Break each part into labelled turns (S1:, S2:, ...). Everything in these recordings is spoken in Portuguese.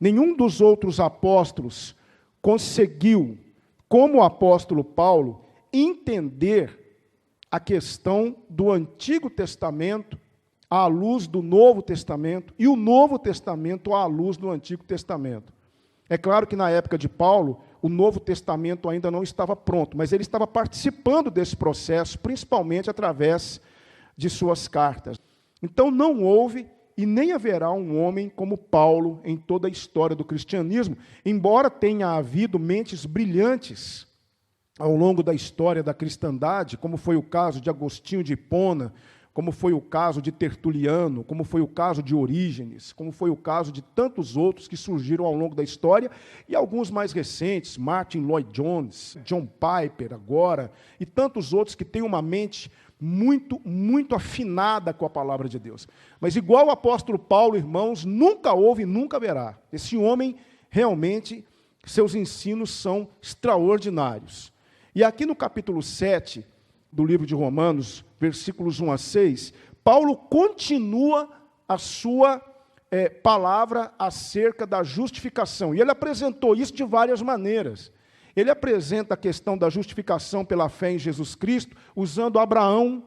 S1: Nenhum dos outros apóstolos conseguiu, como o apóstolo Paulo, entender a questão do Antigo Testamento à luz do Novo Testamento e o Novo Testamento à luz do Antigo Testamento. É claro que na época de Paulo, o Novo Testamento ainda não estava pronto, mas ele estava participando desse processo, principalmente através de suas cartas. Então não houve e nem haverá um homem como Paulo em toda a história do cristianismo, embora tenha havido mentes brilhantes ao longo da história da cristandade, como foi o caso de Agostinho de Hipona, como foi o caso de Tertuliano, como foi o caso de Orígenes, como foi o caso de tantos outros que surgiram ao longo da história, e alguns mais recentes, Martin Lloyd-Jones, John Piper agora, e tantos outros que têm uma mente muito afinada com a palavra de Deus. Mas igual o apóstolo Paulo, irmãos, nunca houve e nunca haverá. Esse homem, realmente, seus ensinos são extraordinários. E aqui no capítulo 7 do livro de Romanos, versículos 1 a 6, Paulo continua a sua palavra acerca da justificação. E ele apresentou isso de várias maneiras. Ele apresenta a questão da justificação pela fé em Jesus Cristo, usando Abraão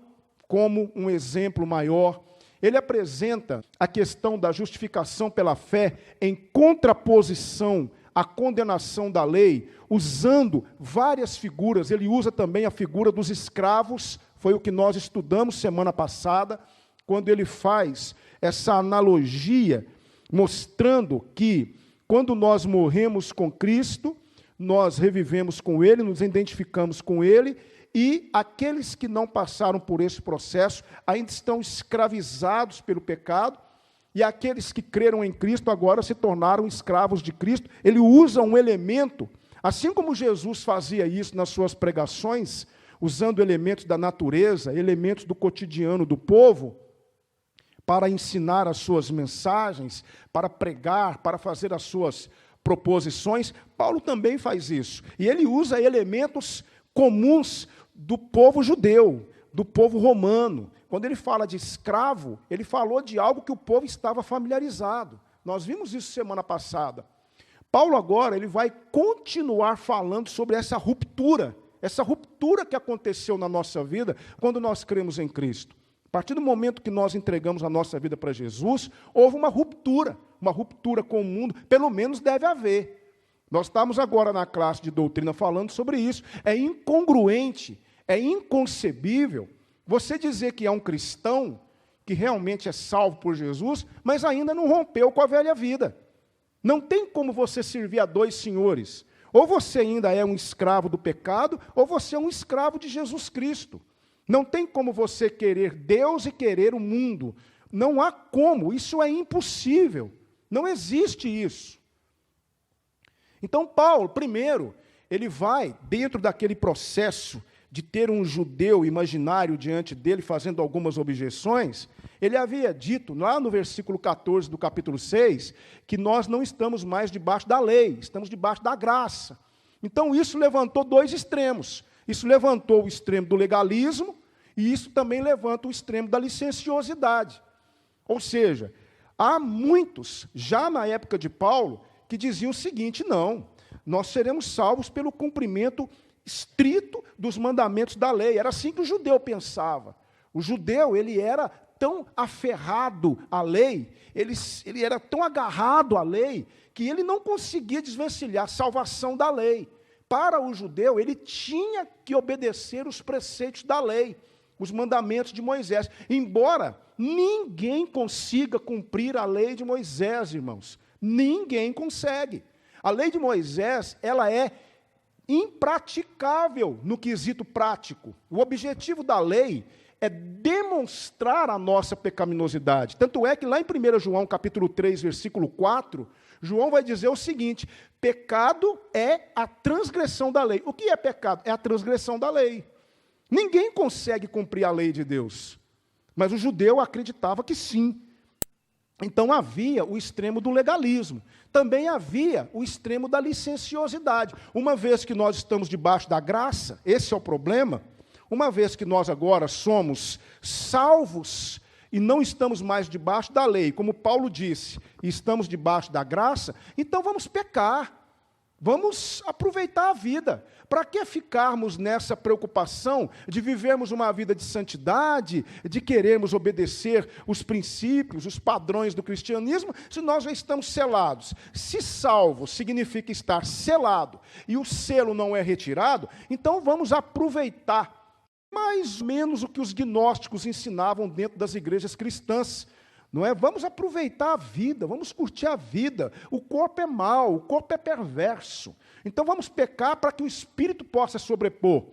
S1: como um exemplo maior. Ele apresenta a questão da justificação pela fé em contraposição à condenação da lei, usando várias figuras. Ele usa também a figura dos escravos, foi o que nós estudamos semana passada, quando ele faz essa analogia, mostrando que, quando nós morremos com Cristo, nós revivemos com Ele, nos identificamos com Ele, e aqueles que não passaram por esse processo ainda estão escravizados pelo pecado, e aqueles que creram em Cristo agora se tornaram escravos de Cristo. Ele usa um elemento, assim como Jesus fazia isso nas suas pregações, usando elementos da natureza, elementos do cotidiano do povo, para ensinar as suas mensagens, para pregar, para fazer as suas proposições. Paulo também faz isso. E ele usa elementos comuns do povo judeu, do povo romano. Quando ele fala de escravo, ele falou de algo que o povo estava familiarizado. Nós vimos isso semana passada. Paulo agora ele vai continuar falando sobre essa ruptura que aconteceu na nossa vida quando nós cremos em Cristo. A partir do momento que nós entregamos a nossa vida para Jesus, houve uma ruptura com o mundo, pelo menos deve haver. Nós estamos agora na classe de doutrina falando sobre isso. É incongruente, é inconcebível você dizer que é um cristão, que realmente é salvo por Jesus, mas ainda não rompeu com a velha vida. Não tem como você servir a dois senhores. Ou você ainda é um escravo do pecado, ou você é um escravo de Jesus Cristo. Não tem como você querer Deus e querer o mundo. Não há como, isso é impossível. Não existe isso. Então, Paulo, primeiro, ele vai, dentro daquele processo de ter um judeu imaginário diante dele, fazendo algumas objeções, ele havia dito, lá no versículo 14 do capítulo 6, que nós não estamos mais debaixo da lei, estamos debaixo da graça. Então, isso levantou dois extremos. Isso levantou o extremo do legalismo, e isso também levanta o extremo da licenciosidade. Ou seja, há muitos, já na época de Paulo, que diziam o seguinte: não, nós seremos salvos pelo cumprimento estrito dos mandamentos da lei. Era assim que o judeu pensava. O judeu, ele era tão aferrado à lei, ele era tão agarrado à lei, que ele não conseguia desvencilhar a salvação da lei. Para o judeu, ele tinha que obedecer os preceitos da lei, os mandamentos de Moisés, embora ninguém consiga cumprir a lei de Moisés, irmãos. Ninguém consegue. A lei de Moisés, ela é impraticável no quesito prático. O objetivo da lei é demonstrar a nossa pecaminosidade. Tanto é que lá em 1 João, capítulo 3, versículo 4, João vai dizer o seguinte: pecado é a transgressão da lei. O que é pecado? É a transgressão da lei. Ninguém consegue cumprir a lei de Deus. Mas o judeu acreditava que sim. Então havia o extremo do legalismo. Também havia o extremo da licenciosidade. Uma vez que nós estamos debaixo da graça, esse é o problema. Uma vez que nós agora somos salvos e não estamos mais debaixo da lei, como Paulo disse, e estamos debaixo da graça, então vamos pecar. Vamos aproveitar a vida. Para que ficarmos nessa preocupação de vivermos uma vida de santidade, de querermos obedecer os princípios, os padrões do cristianismo, se nós já estamos selados? Se salvo significa estar selado e o selo não é retirado, então vamos aproveitar mais ou menos o que os gnósticos ensinavam dentro das igrejas cristãs. Não é? Vamos aproveitar a vida, vamos curtir a vida. O corpo é mau, o corpo é perverso. Então vamos pecar para que o espírito possa sobrepor.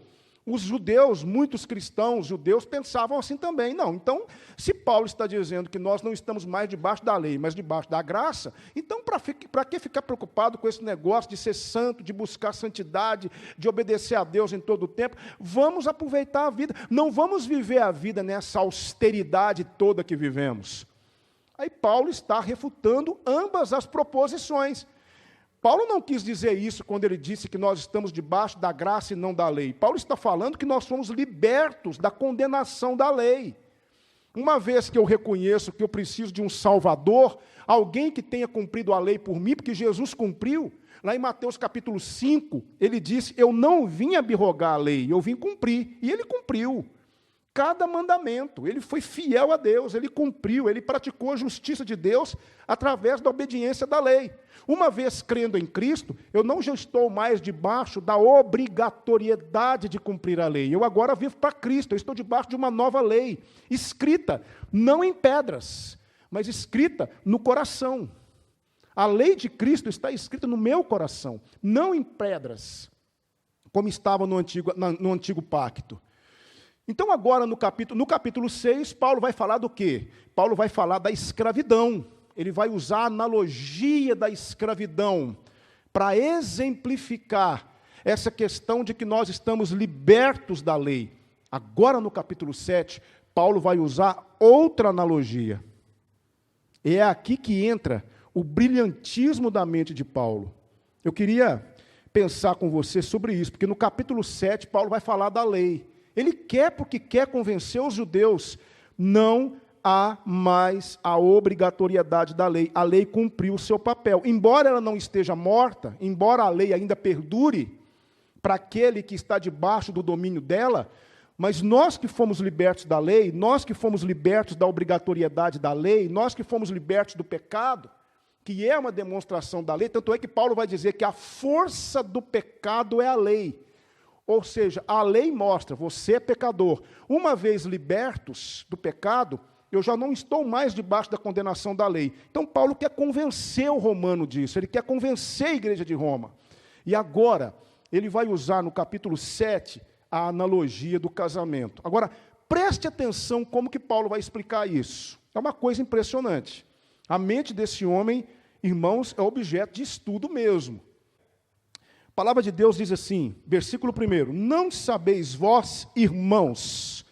S1: Os judeus, muitos cristãos judeus, pensavam assim também. Não, então, se Paulo está dizendo que nós não estamos mais debaixo da lei, mas debaixo da graça, então para que ficar preocupado com esse negócio de ser santo, de buscar santidade, de obedecer a Deus em todo o tempo? Vamos aproveitar a vida. Não vamos viver a vida nessa austeridade toda que vivemos. Aí Paulo está refutando ambas as proposições. Paulo não quis dizer isso quando ele disse que nós estamos debaixo da graça e não da lei. Paulo está falando que nós somos libertos da condenação da lei. Uma vez que eu reconheço que eu preciso de um Salvador, alguém que tenha cumprido a lei por mim, porque Jesus cumpriu, lá em Mateus capítulo 5, ele disse, eu não vim abrogar a lei, eu vim cumprir. E ele cumpriu. Cada mandamento, ele foi fiel a Deus, ele cumpriu, ele praticou a justiça de Deus através da obediência da lei. Uma vez crendo em Cristo, eu não já estou mais debaixo da obrigatoriedade de cumprir a lei. Eu agora vivo para Cristo, eu estou debaixo de uma nova lei, escrita não em pedras, mas escrita no coração. A lei de Cristo está escrita no meu coração, não em pedras, como estava no antigo pacto. Então, agora, no capítulo 6, Paulo vai falar do quê? Paulo vai falar da escravidão. Ele vai usar a analogia da escravidão para exemplificar essa questão de que nós estamos libertos da lei. Agora, no capítulo 7, Paulo vai usar outra analogia. E é aqui que entra o brilhantismo da mente de Paulo. Eu queria pensar com você sobre isso, porque no capítulo 7, Paulo vai falar da lei. Ele quer, porque quer convencer os judeus, não há mais a obrigatoriedade da lei. A lei cumpriu o seu papel. Embora ela não esteja morta, embora a lei ainda perdure para aquele que está debaixo do domínio dela, mas nós que fomos libertos da lei, nós que fomos libertos da obrigatoriedade da lei, nós que fomos libertos do pecado, que é uma demonstração da lei, tanto é que Paulo vai dizer que a força do pecado é a lei. Ou seja, a lei mostra, você é pecador. Uma vez libertos do pecado, eu já não estou mais debaixo da condenação da lei. Então, Paulo quer convencer o romano disso, ele quer convencer a igreja de Roma. E agora, ele vai usar no capítulo 7 a analogia do casamento. Agora, preste atenção como que Paulo vai explicar isso. É uma coisa impressionante. A mente desse homem, irmãos, é objeto de estudo mesmo. A palavra de Deus diz assim, versículo 1, não sabeis vós, irmãos,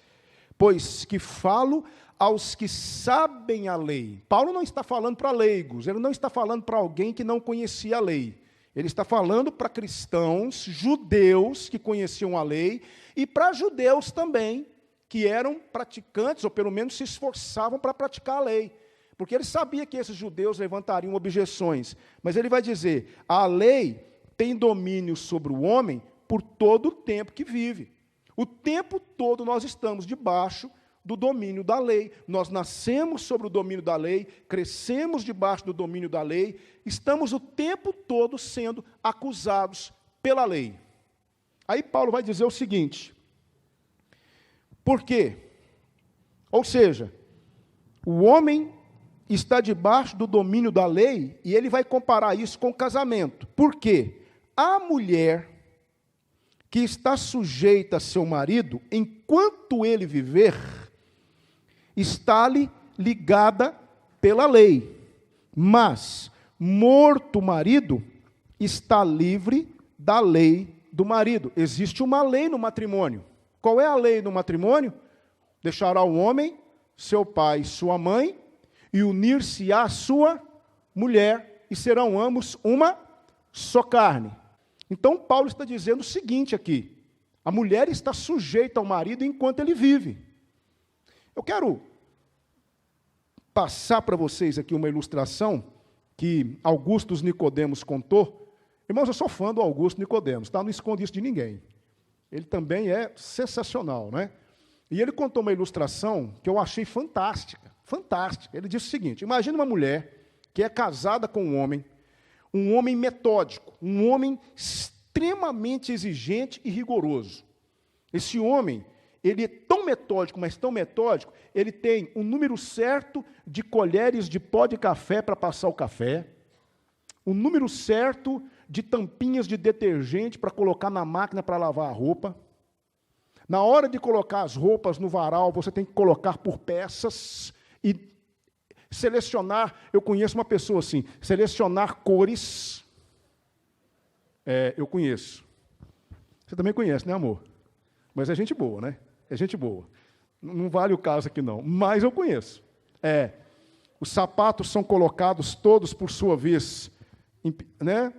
S1: pois que falo aos que sabem a lei. Paulo não está falando para leigos, ele não está falando para alguém que não conhecia a lei. Ele está falando para cristãos, judeus que conheciam a lei, e para judeus também, que eram praticantes, ou pelo menos se esforçavam para praticar a lei. Porque ele sabia que esses judeus levantariam objeções. Mas ele vai dizer, a lei tem domínio sobre o homem por todo o tempo que vive. O tempo todo nós estamos debaixo do domínio da lei. Nós nascemos sobre o domínio da lei, crescemos debaixo do domínio da lei, estamos o tempo todo sendo acusados pela lei. Aí Paulo vai dizer o seguinte, por quê? Ou seja, o homem está debaixo do domínio da lei, e ele vai comparar isso com o casamento. Por quê? A mulher que está sujeita a seu marido, enquanto ele viver, está-lhe ligada pela lei. Mas, morto o marido, está livre da lei do marido. Existe uma lei no matrimônio. Qual é a lei no matrimônio? Deixará o homem, seu pai e sua mãe, e unir-se à sua mulher, e serão ambos uma só carne. Então, Paulo está dizendo o seguinte aqui, a mulher está sujeita ao marido enquanto ele vive. Eu quero passar para vocês aqui uma ilustração que Augusto Nicodemos contou. Irmãos, eu sou fã do Augusto Nicodemos, tá? Não escondo isso de ninguém. Ele também é sensacional, né? E ele contou uma ilustração que eu achei fantástica, fantástica. Ele disse o seguinte: imagine uma mulher que é casada com um homem metódico, um homem extremamente exigente e rigoroso. Esse homem, ele é tão metódico, mas tão metódico, ele tem um número certo de colheres de pó de café para passar o café, um número certo de tampinhas de detergente para colocar na máquina para lavar a roupa. Na hora de colocar as roupas no varal, você tem que colocar por peças e selecionar. Eu conheço uma pessoa assim, selecionar cores. Eu conheço. Você também conhece, né, amor? Mas é gente boa, né? É gente boa. Não vale o caso aqui, não. Mas eu conheço. Os sapatos são colocados todos, por sua vez, né?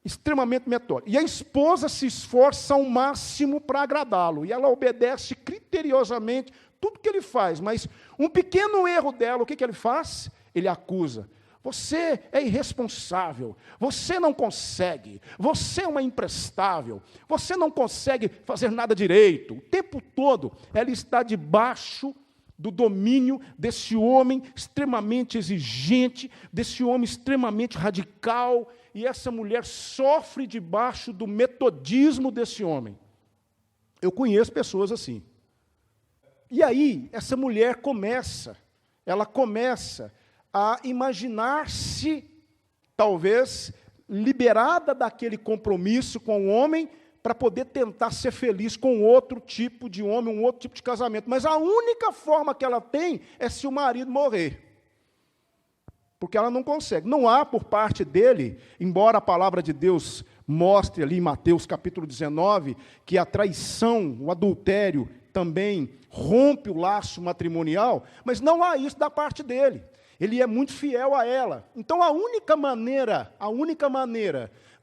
S1: Extremamente metódico. E a esposa se esforça ao máximo para agradá-lo. E ela obedece criteriosamente tudo que ele faz. Mas um pequeno erro dela, o que ele faz? Ele acusa. Você é irresponsável, você não consegue, você é uma imprestável, você não consegue fazer nada direito. O tempo todo ela está debaixo do domínio desse homem extremamente exigente, desse homem extremamente radical, e essa mulher sofre debaixo do metodismo desse homem. Eu conheço pessoas assim. E aí, essa mulher começa a imaginar-se, talvez, liberada daquele compromisso com o homem, para poder tentar ser feliz com outro tipo de homem, um outro tipo de casamento. Mas a única forma que ela tem é se o marido morrer. Porque ela não consegue. Não há por parte dele, embora a palavra de Deus mostre ali em Mateus capítulo 19, que a traição, o adultério, também rompe o laço matrimonial, mas não há isso da parte dele. Ele é muito fiel a ela. Então, a única maneira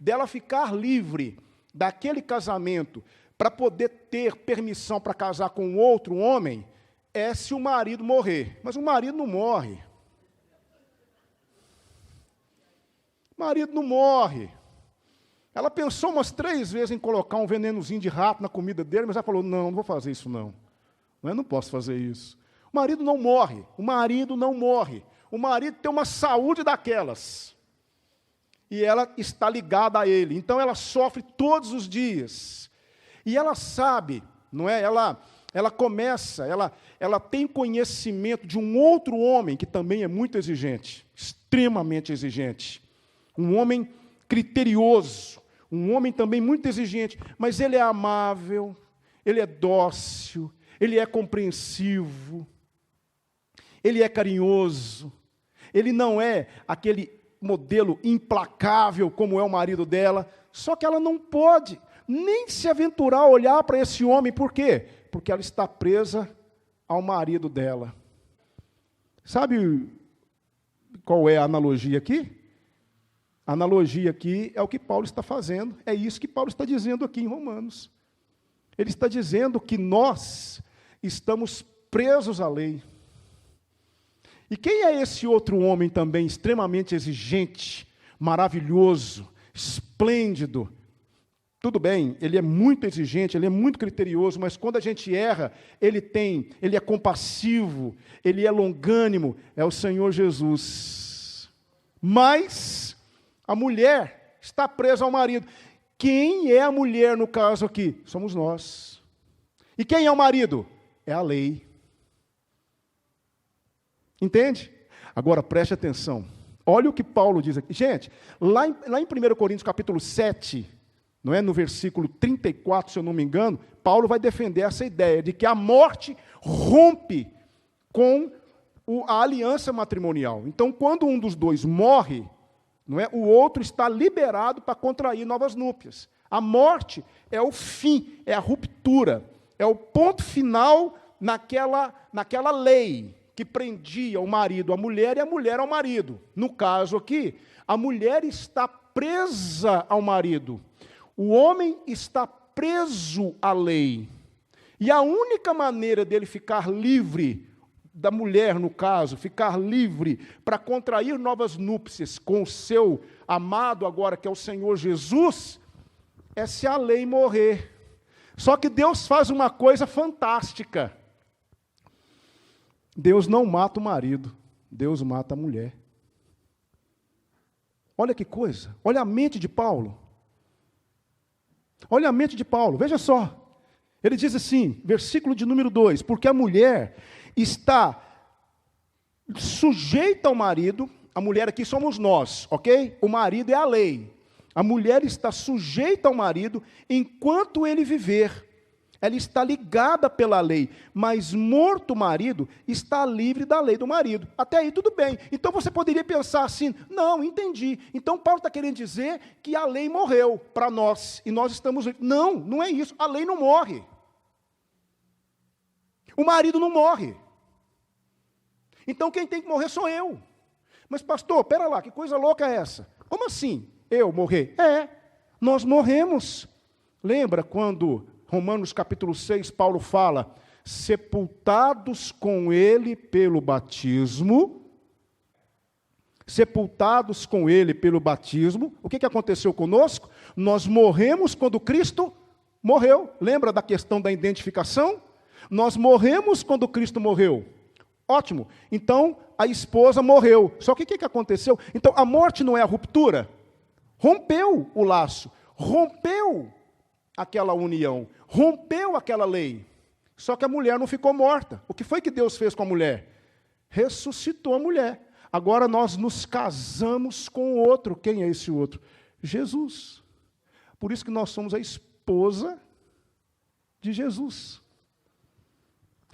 S1: dela ficar livre daquele casamento, para poder ter permissão para casar com outro homem, é se o marido morrer. Mas o marido não morre. O marido não morre. Ela pensou umas 3 vezes em colocar um venenozinho de rato na comida dele, mas ela falou, não vou fazer isso não. Eu não posso fazer isso. O marido não morre. O marido não morre. O marido tem uma saúde daquelas. E ela está ligada a ele. Então, ela sofre todos os dias. E ela sabe, não é? Ela tem conhecimento de um outro homem que também é muito exigente, extremamente exigente. Um homem criterioso, um homem também muito exigente, mas ele é amável, ele é dócil, ele é compreensivo, ele é carinhoso, ele não é aquele modelo implacável como é o marido dela, só que ela não pode nem se aventurar a olhar para esse homem. Por quê? Porque ela está presa ao marido dela. Sabe qual é a analogia aqui? A analogia aqui é o que Paulo está fazendo, é isso que Paulo está dizendo aqui em Romanos. Ele está dizendo que nós estamos presos à lei. E quem é esse outro homem também extremamente exigente, maravilhoso, esplêndido? Tudo bem, ele é muito exigente, ele é muito criterioso, mas quando a gente erra, ele é compassivo, ele é longânimo, é o Senhor Jesus. Mas a mulher está presa ao marido. Quem é a mulher no caso aqui? Somos nós. E quem é o marido? É a lei. Entende? Agora, preste atenção. Olha o que Paulo diz aqui. Gente, lá em 1 Coríntios capítulo 7, não é, no versículo 34, se eu não me engano, Paulo vai defender essa ideia de que a morte rompe com a aliança matrimonial. Então, quando um dos dois morre, não é, o outro está liberado para contrair novas núpcias. A morte é o fim, é a ruptura, é o ponto final naquela lei que prendia o marido à mulher e a mulher ao marido. No caso aqui, a mulher está presa ao marido. O homem está preso à lei. E a única maneira dele ficar livre da mulher, no caso, ficar livre para contrair novas núpcias com o seu amado agora, que é o Senhor Jesus, é se a lei morrer. Só que Deus faz uma coisa fantástica. Deus não mata o marido, Deus mata a mulher. Olha que coisa, olha a mente de Paulo. Olha a mente de Paulo, veja só. Ele diz assim, versículo de número 2, porque a mulher está sujeita ao marido, a mulher aqui somos nós, ok? O marido é a lei. A mulher está sujeita ao marido enquanto ele viver. Ela está ligada pela lei, mas morto o marido, está livre da lei do marido. Até aí tudo bem. Então você poderia pensar assim, não, entendi. Então Paulo está querendo dizer que a lei morreu para nós, e nós estamos... Não, não é isso, a lei não morre. O marido não morre. Então quem tem que morrer sou eu. Mas pastor, pera lá, que coisa louca é essa? Como assim, eu morrer? Nós morremos. Lembra quando... Romanos capítulo 6, Paulo fala, sepultados com ele pelo batismo, o que aconteceu conosco? Nós morremos quando Cristo morreu. Lembra da questão da identificação? Nós morremos quando Cristo morreu. Ótimo. Então, a esposa morreu. Só que o que aconteceu? Então, a morte não é a ruptura? Rompeu o laço, rompeu aquela união, rompeu aquela lei. Só que a mulher não ficou morta. O que foi que Deus fez com a mulher? Ressuscitou a mulher. Agora nós nos casamos com o outro. Quem é esse outro? Jesus. Por isso que nós somos a esposa de Jesus.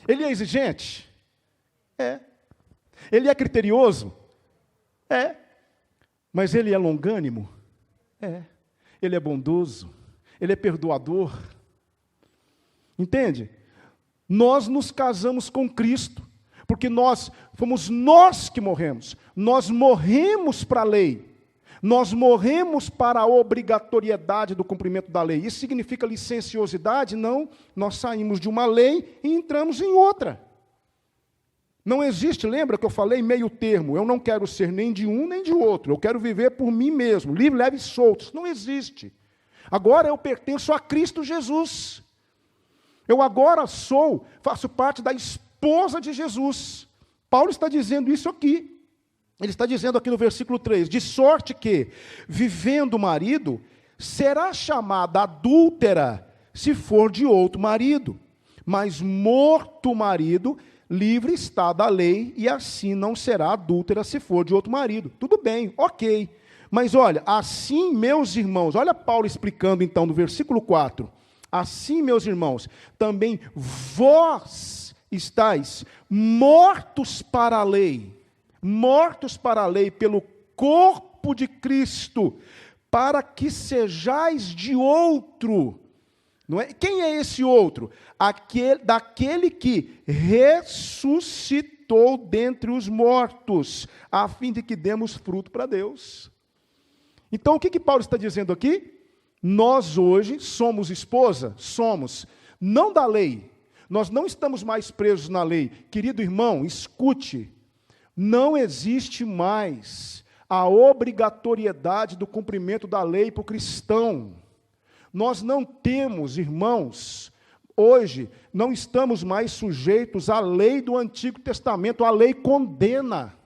S1: Ele é exigente? É. Ele é criterioso? É. Mas ele é longânimo? É. Ele é bondoso? Ele é perdoador. Entende? Nós nos casamos com Cristo, porque fomos nós que morremos. Nós morremos para a lei. Nós morremos para a obrigatoriedade do cumprimento da lei. Isso significa licenciosidade? Não. Nós saímos de uma lei e entramos em outra. Não existe, lembra que eu falei meio termo? Eu não quero ser nem de um nem de outro. Eu quero viver por mim mesmo, livre, leve e solto. Isso não existe. Agora eu pertenço a Cristo Jesus. Eu agora faço parte da esposa de Jesus. Paulo está dizendo isso aqui. Ele está dizendo aqui no versículo 3, de sorte que, vivendo o marido, será chamada adúltera se for de outro marido. Mas morto o marido, livre está da lei, e assim não será adúltera se for de outro marido. Tudo bem, ok. Mas olha, assim, meus irmãos, olha Paulo explicando então no versículo 4. Assim, meus irmãos, também vós estáis mortos para a lei pelo corpo de Cristo, para que sejais de outro. Não é? Quem é esse outro? Daquele que ressuscitou dentre os mortos, a fim de que demos fruto para Deus. Então, o que Paulo está dizendo aqui? Nós hoje somos esposa? Somos. Não da lei. Nós não estamos mais presos na lei. Querido irmão, escute. Não existe mais a obrigatoriedade do cumprimento da lei para o cristão. Nós não temos, irmãos, hoje, não estamos mais sujeitos à lei do Antigo Testamento. A lei condena.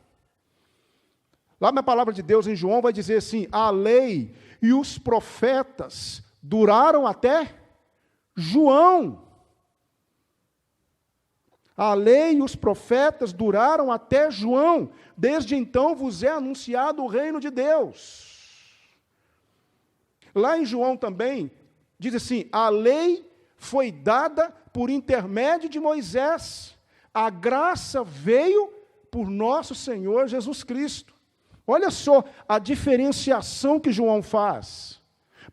S1: Lá na palavra de Deus, em João, vai dizer assim, a lei e os profetas duraram até João. A lei e os profetas duraram até João. Desde então vos é anunciado o reino de Deus. Lá em João também, diz assim, a lei foi dada por intermédio de Moisés. A graça veio por nosso Senhor Jesus Cristo. Olha só a diferenciação que João faz.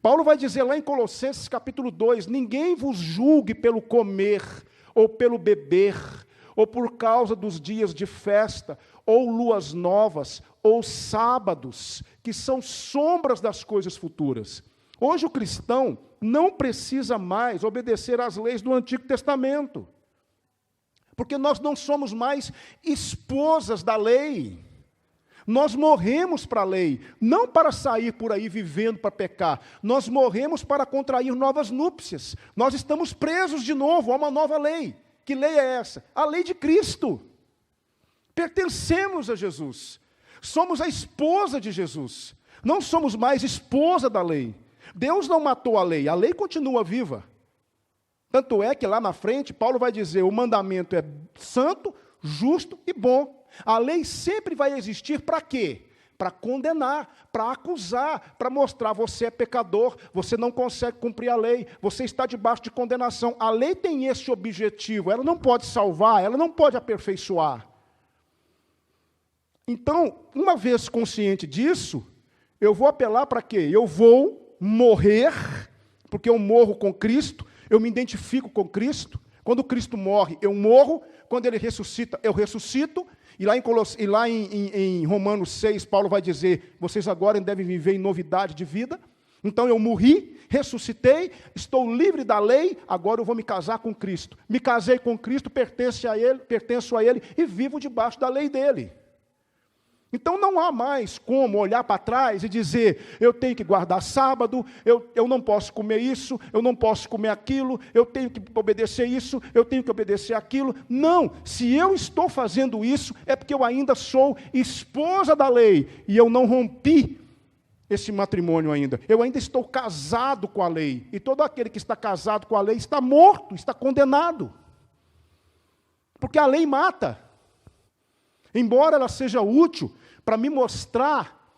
S1: Paulo vai dizer lá em Colossenses capítulo 2, ninguém vos julgue pelo comer, ou pelo beber, ou por causa dos dias de festa, ou luas novas, ou sábados, que são sombras das coisas futuras. Hoje o cristão não precisa mais obedecer às leis do Antigo Testamento. Porque nós não somos mais esposas da lei. Nós morremos para a lei, não para sair por aí vivendo para pecar. Nós morremos para contrair novas núpcias. Nós estamos presos de novo a uma nova lei. Que lei é essa? A lei de Cristo. Pertencemos a Jesus. Somos a esposa de Jesus. Não somos mais esposa da lei. Deus não matou a lei continua viva. Tanto é que lá na frente, Paulo vai dizer, o mandamento é santo, justo e bom. A lei sempre vai existir para quê? Para condenar, para acusar, para mostrar você é pecador, você não consegue cumprir a lei, você está debaixo de condenação. A lei tem esse objetivo, ela não pode salvar, ela não pode aperfeiçoar. Então, uma vez consciente disso, eu vou apelar para quê? Eu vou morrer, porque eu morro com Cristo, eu me identifico com Cristo. Quando Cristo morre, eu morro. Quando Ele ressuscita, eu ressuscito. E lá em Romanos 6, Paulo vai dizer, vocês agora devem viver em novidade de vida. Então eu morri, ressuscitei, estou livre da lei, agora eu vou me casar com Cristo. Me casei com Cristo, pertenço a Ele e vivo debaixo da lei dEle. Então não há mais como olhar para trás e dizer, eu tenho que guardar sábado, eu não posso comer isso, eu não posso comer aquilo, eu tenho que obedecer isso, eu tenho que obedecer aquilo. Não, se eu estou fazendo isso, é porque eu ainda sou esposa da lei, e eu não rompi esse matrimônio ainda. Eu ainda estou casado com a lei, e todo aquele que está casado com a lei está morto, está condenado. Porque a lei mata. Embora ela seja útil para me mostrar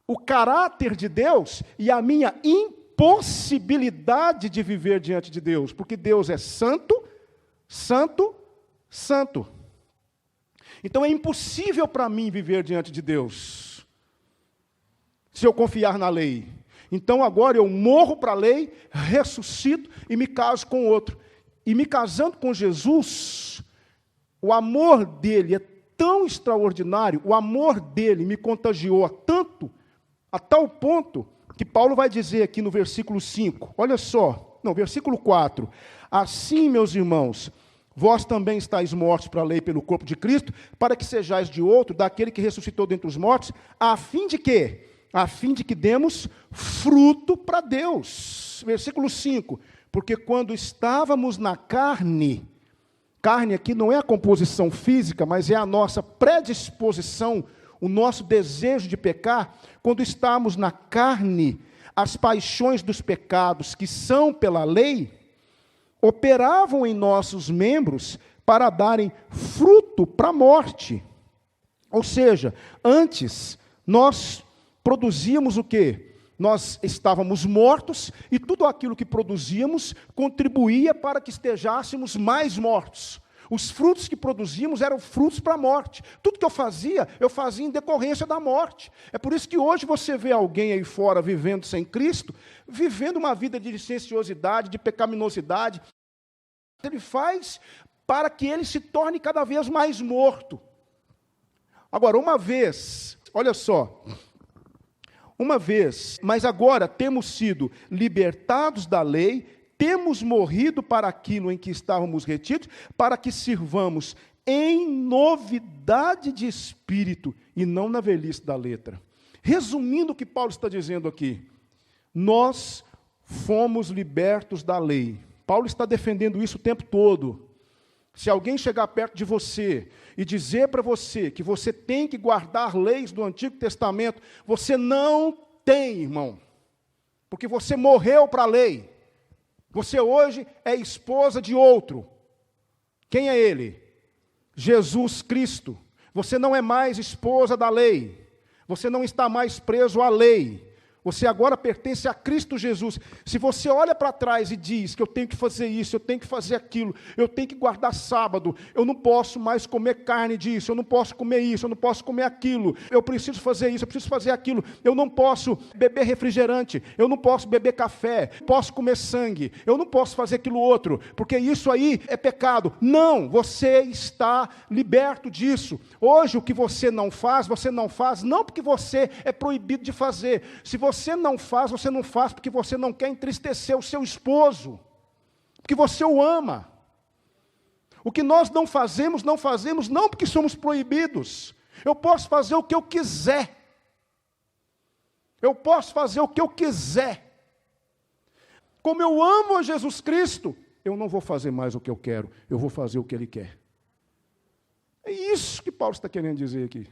S1: o caráter de Deus e a minha impossibilidade de viver diante de Deus, porque Deus é santo, santo, santo. Então é impossível para mim viver diante de Deus, se eu confiar na lei. Então agora eu morro para a lei, ressuscito e me caso com outro. E me casando com Jesus, o amor dele é tão extraordinário, o amor dele me contagiou tanto, a tal ponto, que Paulo vai dizer aqui no versículo 5, olha só, não, versículo 4, assim, meus irmãos, vós também estáis mortos para a lei pelo corpo de Cristo, para que sejais de outro, daquele que ressuscitou dentre os mortos, a fim de quê? A fim de que demos fruto para Deus. Versículo 5, porque quando estávamos na carne aqui não é a composição física, mas é a nossa predisposição, o nosso desejo de pecar. Quando estamos na carne, as paixões dos pecados que são pela lei, operavam em nossos membros para darem fruto para a morte. Ou seja, antes nós produzíamos o quê? Nós estávamos mortos e tudo aquilo que produzíamos contribuía para que estejéssemos mais mortos. Os frutos que produzíamos eram frutos para a morte. Tudo que eu fazia em decorrência da morte. É por isso que hoje você vê alguém aí fora vivendo sem Cristo, vivendo uma vida de licenciosidade, de pecaminosidade. Ele faz para que ele se torne cada vez mais morto. Agora, uma vez, olha só... Uma vez, mas agora temos sido libertados da lei, temos morrido para aquilo em que estávamos retidos, para que sirvamos em novidade de espírito e não na velhice da letra. Resumindo o que Paulo está dizendo aqui, nós fomos libertos da lei. Paulo está defendendo isso o tempo todo. Se alguém chegar perto de você e dizer para você que você tem que guardar leis do Antigo Testamento, você não tem, irmão. Porque você morreu para a lei. Você hoje é esposa de outro. Quem é ele? Jesus Cristo. Você não é mais esposa da lei. Você não está mais preso à lei. Você agora pertence a Cristo Jesus. Se você olha para trás e diz que eu tenho que fazer isso, eu tenho que fazer aquilo, eu tenho que guardar sábado, eu não posso mais comer carne disso, eu não posso comer isso, eu não posso comer aquilo, eu preciso fazer isso, eu preciso fazer aquilo, eu não posso beber refrigerante, eu não posso beber café, posso comer sangue, eu não posso fazer aquilo outro, porque isso aí é pecado. Não, você está liberto disso. Hoje o que você não faz não porque você é proibido de fazer. Se você não faz porque você não quer entristecer o seu esposo, porque você o ama. O que nós não fazemos não porque somos proibidos. Eu posso fazer o que eu quiser. Eu posso fazer o que eu quiser. Como eu amo a Jesus Cristo, eu não vou fazer mais o que eu quero, eu vou fazer o que Ele quer. É isso que Paulo está querendo dizer aqui.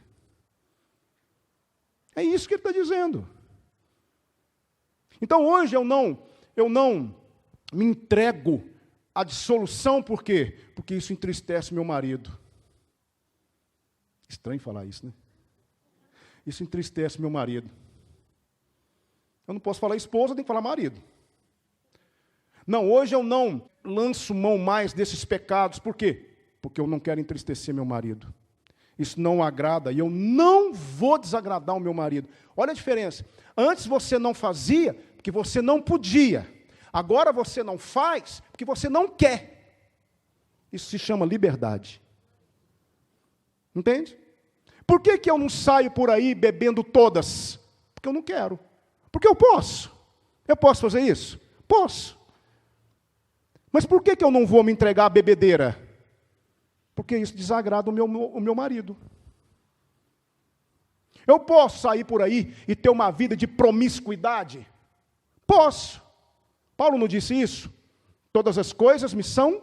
S1: É isso que ele está dizendo. Então hoje eu não me entrego à dissolução, por quê? Porque isso entristece meu marido. Estranho falar isso, né? Isso entristece meu marido. Eu não posso falar esposa, tem que falar marido. Não, hoje eu não lanço mão mais desses pecados, por quê? Porque eu não quero entristecer meu marido. Isso não agrada e eu não vou desagradar o meu marido. Olha a diferença. Antes você não fazia porque você não podia. Agora você não faz porque você não quer. Isso se chama liberdade. Entende? Por que eu não saio por aí bebendo todas? Porque eu não quero. Porque eu posso. Eu posso fazer isso? Posso. Mas por que eu não vou me entregar à bebedeira? Porque isso desagrada o meu marido. Eu posso sair por aí e ter uma vida de promiscuidade? Posso. Paulo não disse isso? Todas as coisas me são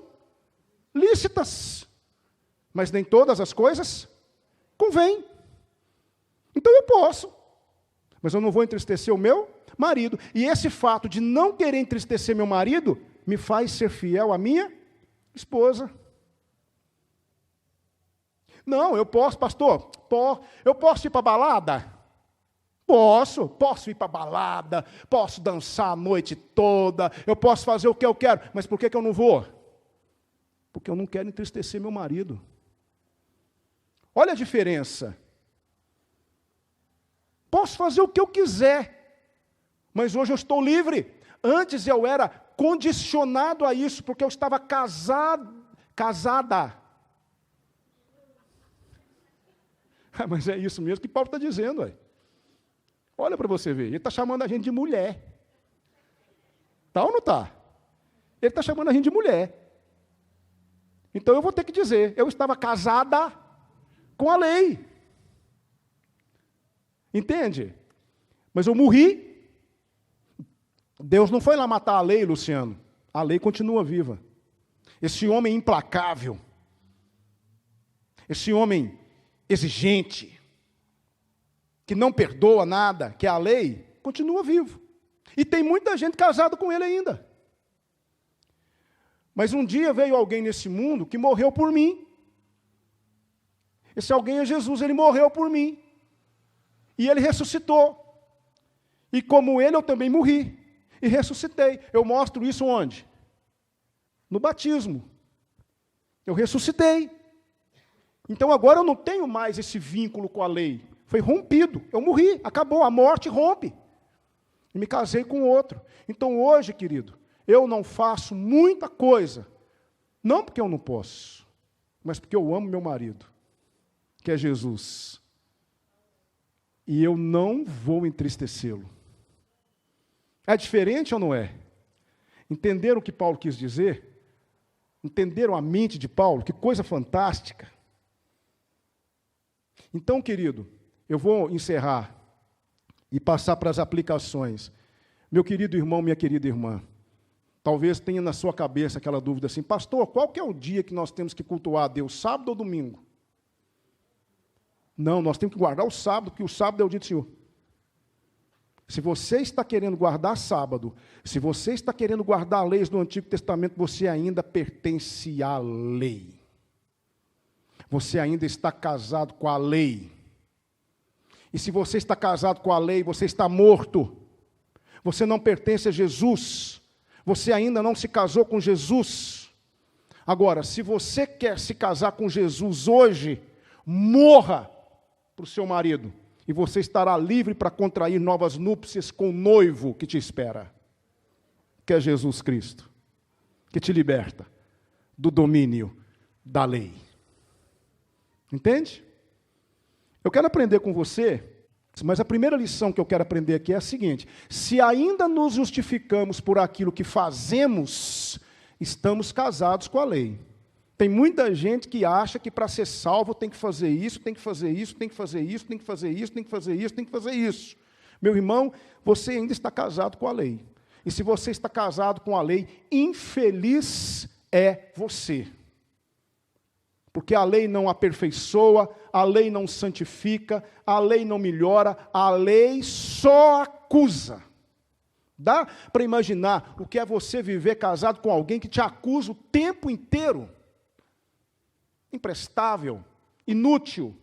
S1: lícitas, mas nem todas as coisas convêm. Então eu posso, mas eu não vou entristecer o meu marido. E esse fato de não querer entristecer meu marido me faz ser fiel à minha esposa. Não, eu posso, pastor, eu posso ir para a balada? Posso ir para a balada, posso dançar a noite toda, eu posso fazer o que eu quero, mas por que eu não vou? Porque eu não quero entristecer meu marido. Olha a diferença. Posso fazer o que eu quiser, mas hoje eu estou livre. Antes eu era condicionado a isso, porque eu estava casada. Mas é isso mesmo que Paulo está dizendo. Aí. Olha para você ver, ele está chamando a gente de mulher. Está ou não está? Ele está chamando a gente de mulher. Então eu vou ter que dizer, eu estava casada com a lei. Entende? Mas eu morri. Deus não foi lá matar a lei, Luciano. A lei continua viva. Esse homem implacável, esse homem exigente, que não perdoa nada, que é a lei, continua vivo. E tem muita gente casada com ele ainda. Mas um dia veio alguém nesse mundo que morreu por mim. Esse alguém é Jesus, ele morreu por mim. E ele ressuscitou. E como ele, eu também morri. E ressuscitei. Eu mostro isso onde? No batismo. Eu ressuscitei. Então agora eu não tenho mais esse vínculo com a lei. Foi rompido. Eu morri, acabou. A morte rompe. E me casei com outro. Então hoje, querido, eu não faço muita coisa. Não porque eu não posso, mas porque eu amo meu marido, que é Jesus. E eu não vou entristecê-lo. É diferente ou não é? Entenderam o que Paulo quis dizer? Entenderam a mente de Paulo? Que coisa fantástica. Então, querido, eu vou encerrar e passar para as aplicações. Meu querido irmão, minha querida irmã, talvez tenha na sua cabeça aquela dúvida assim, pastor, qual que é o dia que nós temos que cultuar a Deus, sábado ou domingo? Não, nós temos que guardar o sábado, porque o sábado é o dia do Senhor. Se você está querendo guardar sábado, se você está querendo guardar leis do Antigo Testamento, você ainda pertence à lei. Você ainda está casado com a lei. E se você está casado com a lei, você está morto. Você não pertence a Jesus. Você ainda não se casou com Jesus. Agora, se você quer se casar com Jesus hoje, morra para o seu marido. E você estará livre para contrair novas núpcias com o noivo que te espera. Que é Jesus Cristo. Que te liberta do domínio da lei. Entende? Eu quero aprender com você, mas a primeira lição que eu quero aprender aqui é a seguinte: se ainda nos justificamos por aquilo que fazemos, estamos casados com a lei. Tem muita gente que acha que para ser salvo tem que fazer isso, tem que fazer isso, tem que fazer isso, tem que fazer isso, tem que fazer isso, tem que fazer isso. Meu irmão, você ainda está casado com a lei. E se você está casado com a lei, infeliz é você. Porque a lei não aperfeiçoa, a lei não santifica, a lei não melhora, a lei só acusa. Dá para imaginar o que é você viver casado com alguém que te acusa o tempo inteiro? Imprestável, inútil,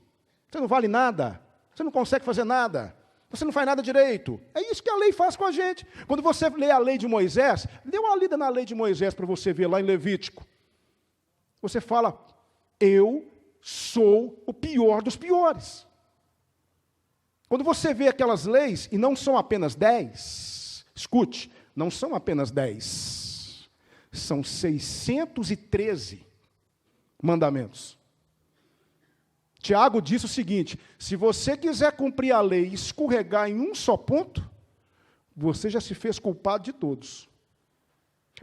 S1: você não vale nada, você não consegue fazer nada, você não faz nada direito. É isso que a lei faz com a gente. Quando você lê a lei de Moisés, dê uma lida na lei de Moisés para você ver lá em Levítico. Você fala, eu sou o pior dos piores. Quando você vê aquelas leis, e não são apenas 10, escute, não são apenas 10, são 613 mandamentos. Tiago disse o seguinte, se você quiser cumprir a lei e escorregar em um só ponto, você já se fez culpado de todos.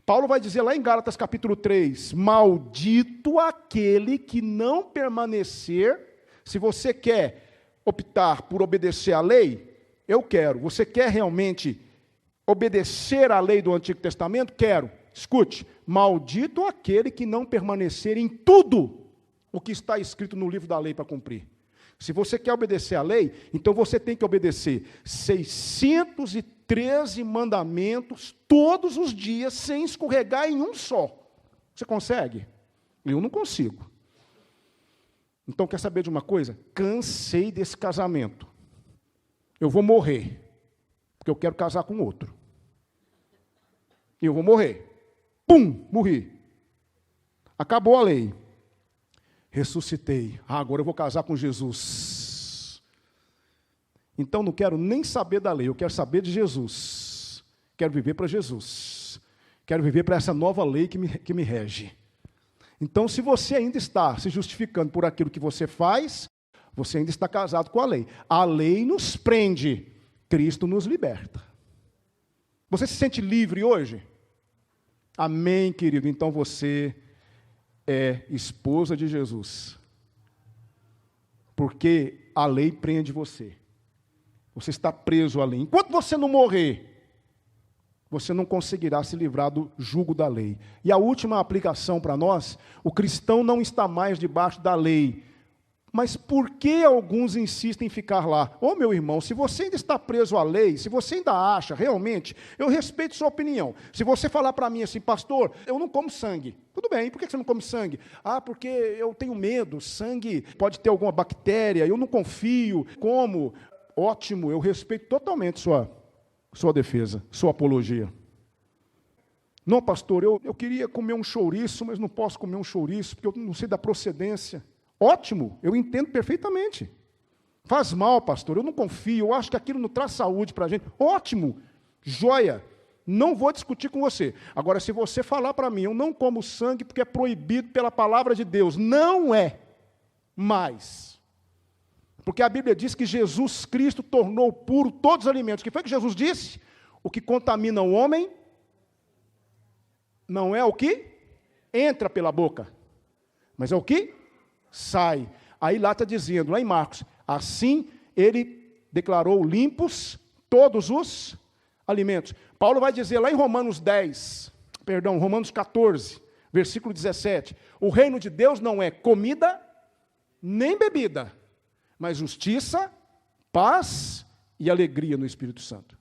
S1: Paulo vai dizer lá em Gálatas capítulo 3, maldito aquele que não permanecer, se você quer optar por obedecer à lei, eu quero. Você quer realmente obedecer à lei do Antigo Testamento? Quero. Escute, maldito aquele que não permanecer em tudo o que está escrito no livro da lei para cumprir. Se você quer obedecer à lei, então você tem que obedecer 613 mandamentos todos os dias, sem escorregar em um só. Você consegue? Eu não consigo. Então, quer saber de uma coisa? Cansei desse casamento. Eu vou morrer, porque eu quero casar com outro. E eu vou morrer. Pum, morri. Acabou a lei. Ressuscitei. Agora eu vou casar com Jesus. Então não quero nem saber da lei, eu quero saber de Jesus. Quero viver para Jesus. Quero viver para essa nova lei que me rege. Então, se você ainda está se justificando por aquilo que você faz, você ainda está casado com a lei. A lei nos prende, Cristo nos liberta. Você se sente livre hoje? Amém, querido. Então você é esposa de Jesus. Porque a lei prende você. Você está preso à lei. Enquanto você não morrer, você não conseguirá se livrar do jugo da lei. E a última aplicação para nós, o cristão não está mais debaixo da lei. Mas por que alguns insistem em ficar lá? Ô meu irmão, se você ainda está preso à lei, se você ainda acha, realmente, eu respeito sua opinião. Se você falar para mim assim, pastor, eu não como sangue. Tudo bem, por que você não come sangue? Ah, porque eu tenho medo, sangue pode ter alguma bactéria, eu não confio, como? Ótimo, eu respeito totalmente sua defesa, sua apologia. Não, pastor, eu queria comer um chouriço, mas não posso comer um chouriço, porque eu não sei da procedência. Ótimo, eu entendo perfeitamente. Faz mal, pastor, eu não confio, eu acho que aquilo não traz saúde para a gente. Ótimo, joia, não vou discutir com você. Agora, se você falar para mim, eu não como sangue porque é proibido pela palavra de Deus, não é mais. Porque a Bíblia diz que Jesus Cristo tornou puro todos os alimentos. O que foi que Jesus disse? O que contamina o homem não é o que entra pela boca, mas é o que sai. Aí lá está dizendo, lá em Marcos, assim ele declarou limpos todos os alimentos. Paulo vai dizer lá em Romanos 14, versículo 17, o reino de Deus não é comida nem bebida, mas justiça, paz e alegria no Espírito Santo.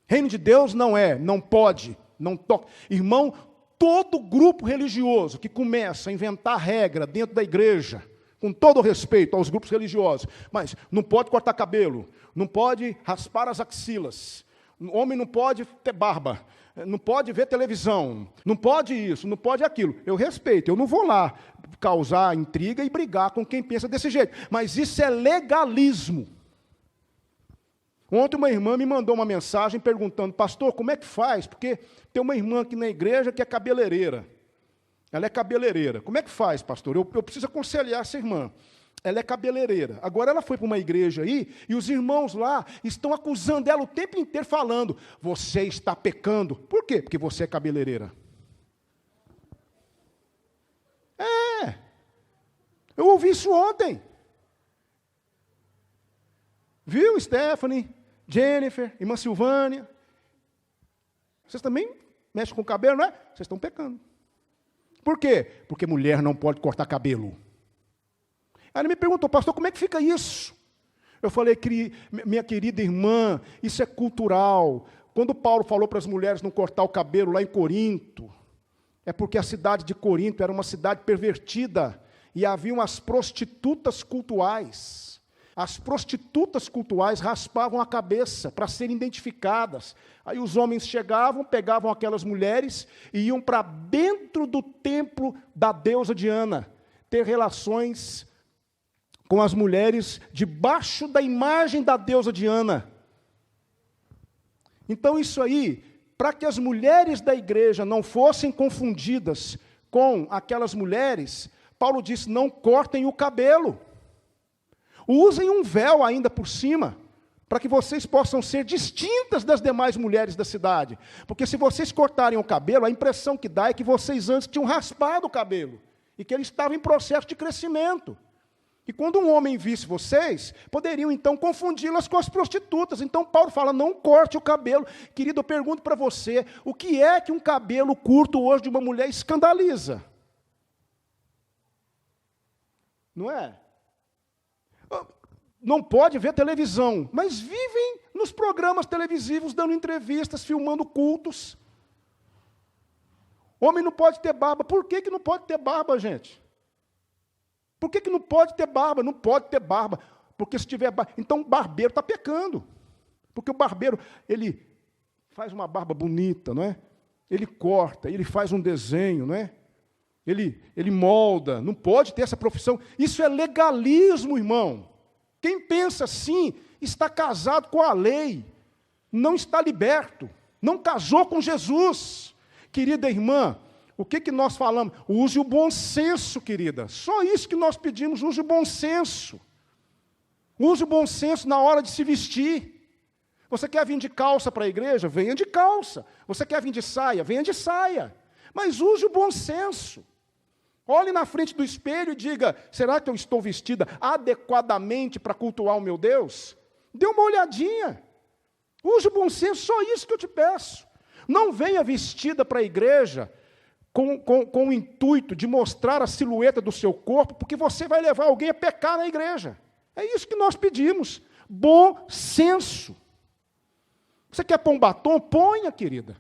S1: Reino de Deus não pode, não toca. Irmão, todo grupo religioso que começa a inventar regra dentro da igreja, com todo o respeito aos grupos religiosos, mas não pode cortar cabelo, não pode raspar as axilas, o homem não pode ter barba, não pode ver televisão, não pode isso, não pode aquilo. Eu respeito, eu não vou lá causar intriga e brigar com quem pensa desse jeito, mas isso é legalismo. Ontem uma irmã me mandou uma mensagem perguntando, pastor, como é que faz? Porque tem uma irmã aqui na igreja que é cabeleireira. Ela é cabeleireira. Como é que faz, pastor? Eu preciso aconselhar essa irmã. Ela é cabeleireira. Agora ela foi para uma igreja aí, e os irmãos lá estão acusando ela o tempo inteiro, falando, você está pecando. Por quê? Porque você é cabeleireira. Eu ouvi isso ontem. Viu, Stephanie, Jennifer, irmã Silvânia? Vocês também mexem com o cabelo, não é? Vocês estão pecando. Por quê? Porque mulher não pode cortar cabelo. Aí ele me perguntou, pastor, como é que fica isso? Eu falei, minha querida irmã, isso é cultural. Quando Paulo falou para as mulheres não cortar o cabelo lá em Corinto, é porque a cidade de Corinto era uma cidade pervertida e haviam as prostitutas cultuais. As prostitutas cultuais raspavam a cabeça para serem identificadas. Aí os homens chegavam, pegavam aquelas mulheres e iam para dentro do templo da deusa Diana, ter relações com as mulheres debaixo da imagem da deusa Diana. Então isso aí, para que as mulheres da igreja não fossem confundidas com aquelas mulheres, Paulo disse, não cortem o cabelo. Usem um véu ainda por cima, para que vocês possam ser distintas das demais mulheres da cidade. Porque se vocês cortarem o cabelo, a impressão que dá é que vocês antes tinham raspado o cabelo, e que ele estava em processo de crescimento. E quando um homem visse vocês, poderiam então confundi-las com as prostitutas. Então Paulo fala, não corte o cabelo. Querido, eu pergunto para você, o que é que um cabelo curto hoje de uma mulher escandaliza? Não é? Não pode ver televisão, mas vivem nos programas televisivos, dando entrevistas, filmando cultos. Homem não pode ter barba. Por que não pode ter barba, gente? Por que não pode ter barba? Não pode ter barba. Porque se tiver barba... Então o barbeiro está pecando. Porque o barbeiro, ele faz uma barba bonita, não é? Ele corta, ele faz um desenho, não é? Ele molda. Não pode ter essa profissão. Isso é legalismo, irmão. Quem pensa assim está casado com a lei. Não está liberto. Não casou com Jesus. Querida irmã, o que nós falamos? Use o bom senso, querida. Só isso que nós pedimos, use o bom senso. Use o bom senso na hora de se vestir. Você quer vir de calça para a igreja? Venha de calça. Você quer vir de saia? Venha de saia. Mas use o bom senso. Olhe na frente do espelho e diga, será que eu estou vestida adequadamente para cultuar o meu Deus? Dê uma olhadinha. Use o bom senso, só isso que eu te peço. Não venha vestida para a igreja com o intuito de mostrar a silhueta do seu corpo, porque você vai levar alguém a pecar na igreja. É isso que nós pedimos. Bom senso. Você quer pôr um batom? Ponha, querida.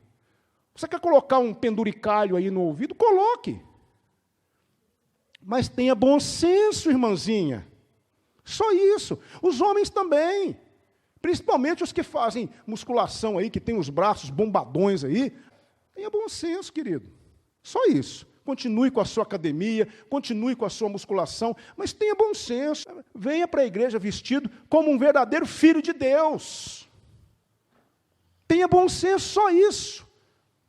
S1: Você quer colocar um penduricalho aí no ouvido? Coloque. Mas tenha bom senso, irmãzinha. Só isso. Os homens também. Principalmente os que fazem musculação aí, que tem os braços bombadões aí. Tenha bom senso, querido. Só isso. Continue com a sua academia, continue com a sua musculação, mas tenha bom senso. Venha para a igreja vestido como um verdadeiro filho de Deus. Tenha bom senso, só isso.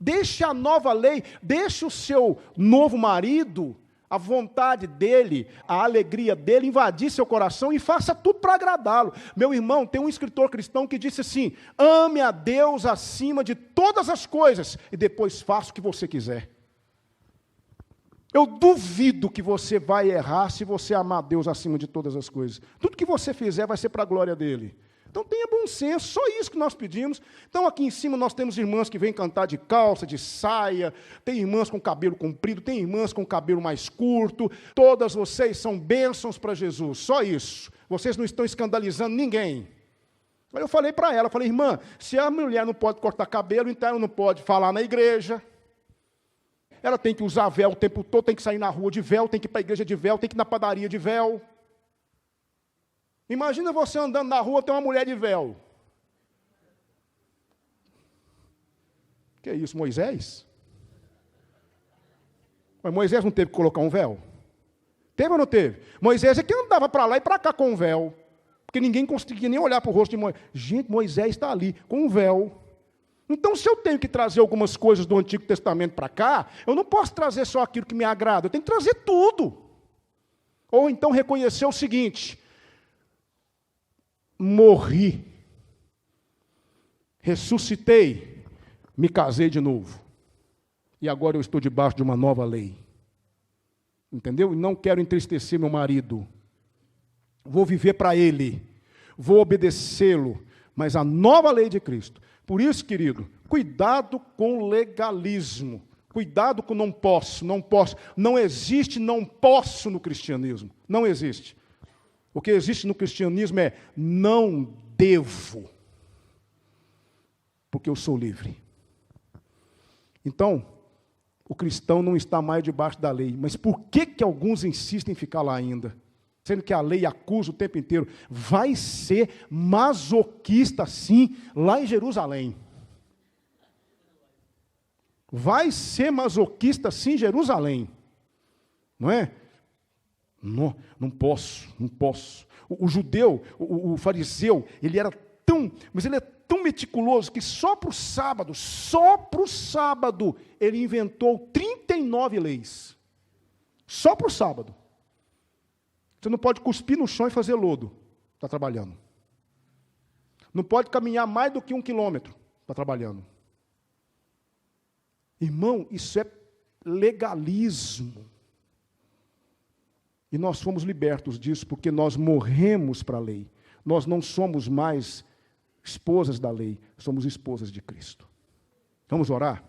S1: Deixe a nova lei, deixe o seu novo marido, a vontade dele, a alegria dele invadir seu coração e faça tudo para agradá-lo. Meu irmão, tem um escritor cristão que disse assim, ame a Deus acima de todas as coisas e depois faça o que você quiser. Eu duvido que você vai errar se você amar Deus acima de todas as coisas. Tudo que você fizer vai ser para a glória dele. Então tenha bom senso, só isso que nós pedimos. Então aqui em cima nós temos irmãs que vêm cantar de calça, de saia, tem irmãs com cabelo comprido, tem irmãs com cabelo mais curto, todas vocês são bênçãos para Jesus, só isso. Vocês não estão escandalizando ninguém. Aí eu falei para ela, falei, irmã, se a mulher não pode cortar cabelo, então ela não pode falar na igreja, ela tem que usar véu o tempo todo, tem que sair na rua de véu, tem que ir para a igreja de véu, tem que ir na padaria de véu. Imagina você andando na rua, tem uma mulher de véu. Que é isso, Moisés? Mas Moisés não teve que colocar um véu? Teve ou não teve? Moisés é que andava para lá e para cá com um véu. Porque ninguém conseguia nem olhar para o rosto de Moisés. Gente, Moisés está ali, com um véu. Então, se eu tenho que trazer algumas coisas do Antigo Testamento para cá, eu não posso trazer só aquilo que me agrada, eu tenho que trazer tudo. Ou então reconhecer o seguinte, morri, ressuscitei, me casei de novo. E agora eu estou debaixo de uma nova lei. entendeu? E não quero entristecer meu marido. Vou viver para ele, vou obedecê-lo, mas a nova lei de Cristo. Por isso, querido, cuidado com o legalismo, cuidado com não posso, não posso. Não existe não posso no cristianismo, não existe. O que existe no cristianismo é não devo, porque eu sou livre. Então, o cristão não está mais debaixo da lei. Mas por que alguns insistem em ficar lá ainda? Sendo que a lei acusa o tempo inteiro. Vai ser masoquista, sim, lá em Jerusalém. Vai ser masoquista, sim, em Jerusalém. Não é? Não, não posso. O judeu, o fariseu, ele era tão meticuloso que só para o sábado, ele inventou 39 leis. Só para o sábado. Você não pode cuspir no chão e fazer lodo. Está trabalhando. Não pode caminhar mais do que 1 quilômetro. Está trabalhando. Irmão, isso é legalismo. E nós fomos libertos disso porque nós morremos para a lei. Nós não somos mais esposas da lei, somos esposas de Cristo. Vamos orar?